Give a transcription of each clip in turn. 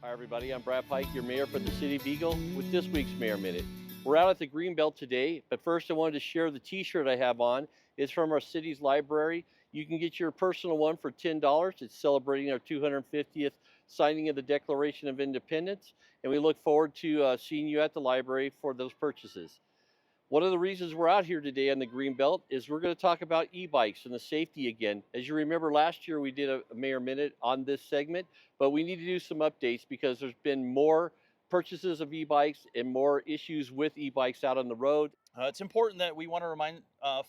Hi, everybody. I'm Brad Pike, your mayor for the City of Eagle, with this week's Mayor Minute. We're out at the Greenbelt today, but first I wanted to share the t-shirt I have on. It's from our city's library. You can get your personal one for $10. It's celebrating our 250th signing of the Declaration of Independence, and we look forward to seeing you at the library for those purchases. One of the reasons we're out here today on the Greenbelt is we're going to talk about e-bikes and the safety again. As you remember, last year we did a Mayor Minute on this segment, but we need to do some updates because there's been more purchases of e-bikes and more issues with e-bikes out on the road. It's important that we want to remind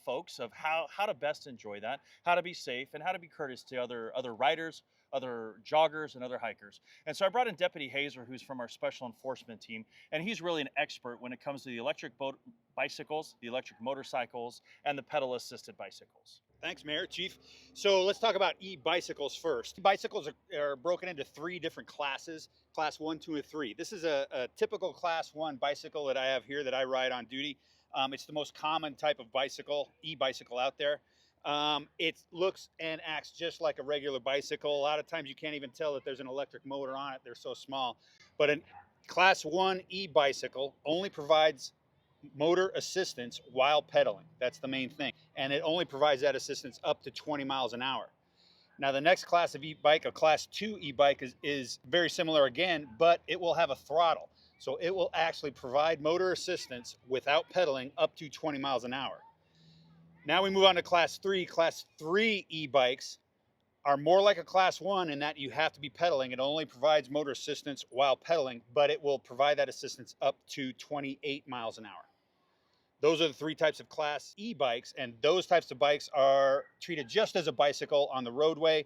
folks of how to best enjoy that, how to be safe, and how to be courteous to other riders, other joggers, and other hikers. And so I brought in Deputy Hazer, who's from our special enforcement team, and he's really an expert when it comes to the electric bicycles, the electric motorcycles, and the pedal-assisted bicycles. Thanks, Mayor, Chief. So let's talk about e-bicycles first. Bicycles are broken into three different classes, class 1, 2, and 3. This is a typical class 1 bicycle that I have here that I ride on duty. It's the most common type of bicycle, e-bicycle out there. It looks and acts just like a regular bicycle. A lot of times you can't even tell that there's an electric motor on it. They're so small. But a class 1 e-bicycle only provides motor assistance while pedaling. That's the main thing. And it only provides that assistance up to 20 miles an hour. Now, the next class of e-bike, a class 2 e-bike, is very similar again, but it will have a throttle. So it will actually provide motor assistance without pedaling up to 20 miles an hour. Now we move on to class 3. Class 3 e-bikes are more like a class 1 in that you have to be pedaling. It only provides motor assistance while pedaling, but it will provide that assistance up to 28 miles an hour. Those are the three types of class e-bikes, and those types of bikes are treated just as a bicycle on the roadway.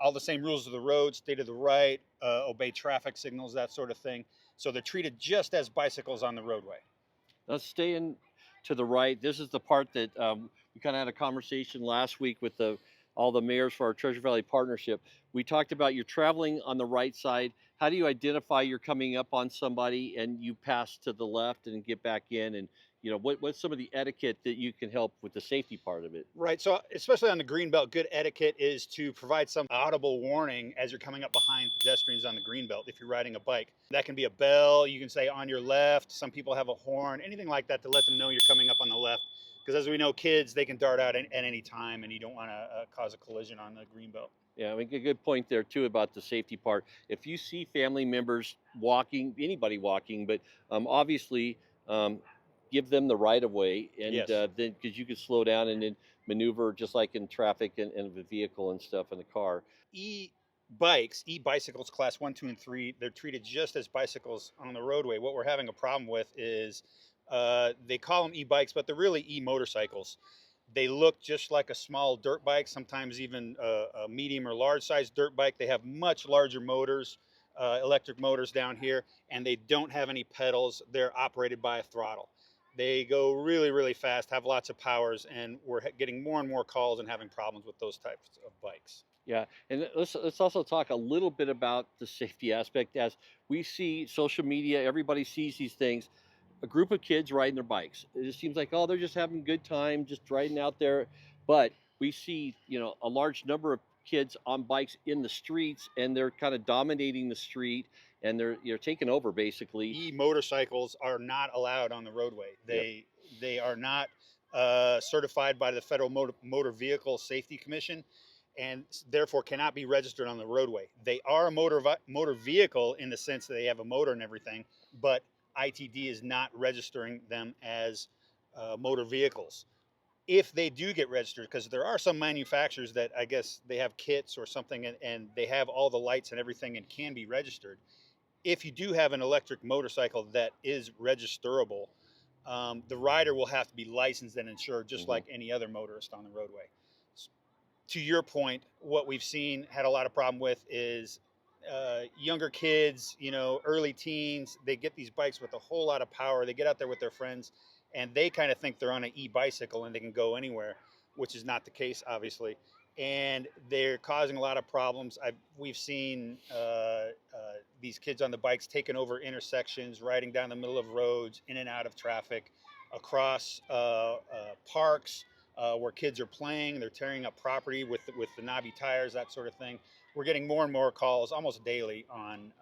All the same rules of the road, stay to the right, obey traffic signals, that sort of thing. So they're treated just as bicycles on the roadway. Let's stay in to the right. This is the part that we kind of had a conversation last week with all the mayors for our Treasure Valley partnership. We talked about you're traveling on the right side. How do you identify you're coming up on somebody and you pass to the left and get back in? And what's some of the etiquette that you can help with the safety part of it? Right. So especially on the Greenbelt, good etiquette is to provide some audible warning as you're coming up behind pedestrians on the Greenbelt if you're riding a bike. That can be a bell. You can say on your left. Some people have a horn, anything like that to let them know you're coming up on the left. Because as we know, kids, they can dart out at any time, and you don't want to cause a collision on the Greenbelt. Yeah, I mean, a good point there too about the safety part. If you see family members walking, anybody walking, but obviously give them the right of way, and Yes. then because you can slow down and then maneuver just like in traffic and the vehicle and stuff in the car. E-bicycles, class 1, 2, and 3, they're treated just as bicycles on the roadway. What we're having a problem with is they call them e-bikes, but they're really e-motorcycles. They look just like a small dirt bike, sometimes even a medium or large size dirt bike. They have much larger motors, electric motors down here, and they don't have any pedals. They're operated by a throttle. They go really, really fast, have lots of powers, and we're getting more and more calls and having problems with those types of bikes. Yeah, and let's also talk a little bit about the safety aspect. As we see social media, everybody sees these things. A group of kids riding their bikes. It just seems like, oh, they're just having a good time, just riding out there. But we see, a large number of kids on bikes in the streets, and they're kind of dominating the street, and they're taking over basically. E-motorcycles are not allowed on the roadway. They are not certified by the Federal Motor Vehicle Safety Commission, and therefore cannot be registered on the roadway. They are a motor vehicle in the sense that they have a motor and everything, but ITD is not registering them as motor vehicles. If they do get registered, because there are some manufacturers that I guess they have kits or something, and they have all the lights and everything and can be registered. If you do have an electric motorcycle that is registerable, the rider will have to be licensed and insured just like any other motorist on the roadway. To your point, what we've seen, had a lot of problem with is younger kids, early teens. They get these bikes with a whole lot of power. They get out there with their friends, and they kind of think they're on an e-bicycle and they can go anywhere, which is not the case, obviously. And they're causing a lot of problems. We've seen these kids on the bikes taking over intersections, riding down the middle of roads, in and out of traffic, across parks, where kids are playing, they're tearing up property with the knobby tires, that sort of thing. We're getting more and more calls almost daily on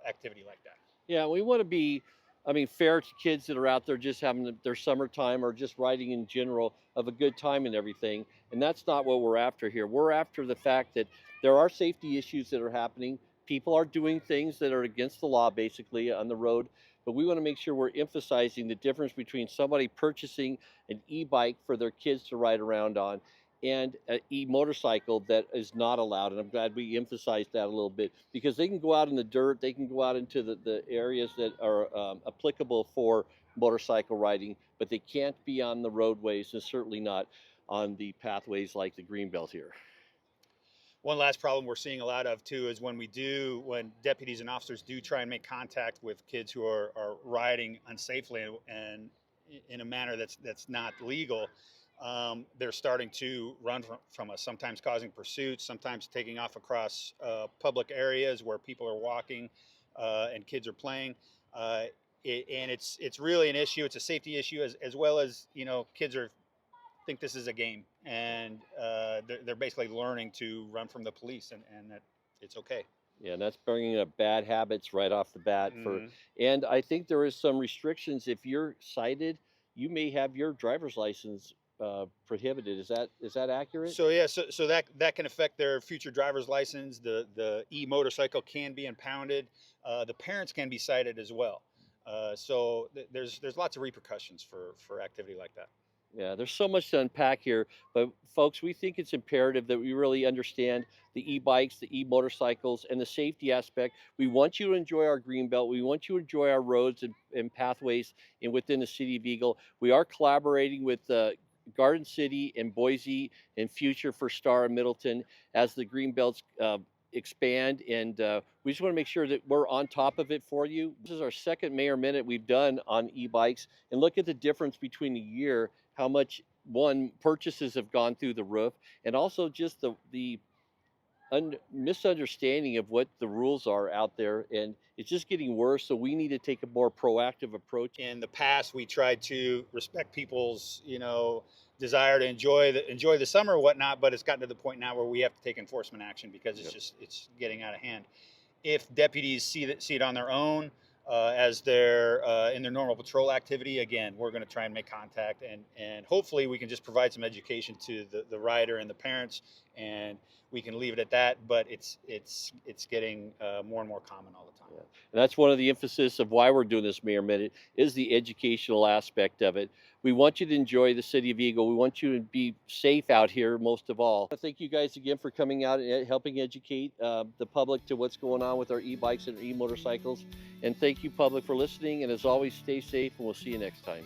activity like that. Yeah, we want to be, I mean, fair to kids that are out there just having their summertime or just riding in general of a good time and everything. And that's not what we're after here. We're after the fact that there are safety issues that are happening. People are doing things that are against the law, basically, on the road. But we want to make sure we're emphasizing the difference between somebody purchasing an e-bike for their kids to ride around on and an e-motorcycle that is not allowed. And I'm glad we emphasized that a little bit, because they can go out in the dirt, they can go out into the areas that are applicable for motorcycle riding, but they can't be on the roadways and certainly not on the pathways like the Greenbelt here. One last problem we're seeing a lot of too is when deputies and officers do try and make contact with kids who are riding unsafely and in a manner that's not legal. They're starting to run from us, sometimes causing pursuits, sometimes taking off across public areas where people are walking and kids are playing. And it's really an issue. It's a safety issue as well as, kids think this is a game, and they're basically learning to run from the police, and that it's okay. Yeah, and that's bringing up bad habits right off the bat. Mhm. And I think there is some restrictions. If you're cited, you may have your driver's license prohibited. Is that accurate? So yeah, so that can affect their future driver's license. The e-motorcycle can be impounded. The parents can be cited as well. There's lots of repercussions for activity like that. Yeah, there's so much to unpack here, but folks, we think it's imperative that we really understand the e-bikes, the e-motorcycles, and the safety aspect. We want you to enjoy our Greenbelt. We want you to enjoy our roads and pathways within the city of Eagle. We are collaborating with Garden City and Boise and Future for Star and Middleton as the Greenbelts expand, and we just want to make sure that we're on top of it for you. This is our second Mayor Minute we've done on e-bikes, and look at the difference between a year, how much purchases have gone through the roof, and also just the misunderstanding of what the rules are out there, and it's just getting worse. So we need to take a more proactive approach. In the past, we tried to respect people's desire to enjoy the summer or whatnot, but it's gotten to the point now where we have to take enforcement action because it's getting out of hand. If deputies see it on their own as they're in their normal patrol activity, again, we're going to try and make contact, and hopefully we can just provide some education to the rider and the parents, and we can leave it at that. But it's getting more and more common all the time. Yeah. And that's one of the emphasis of why we're doing this Mayor Minute is the educational aspect of it. We want you to enjoy the city of Eagle. We want you to be safe out here most of all. Thank you guys again for coming out and helping educate the public to what's going on with our e-bikes and e-motorcycles. And thank you, public, for listening. And as always, stay safe, and we'll see you next time.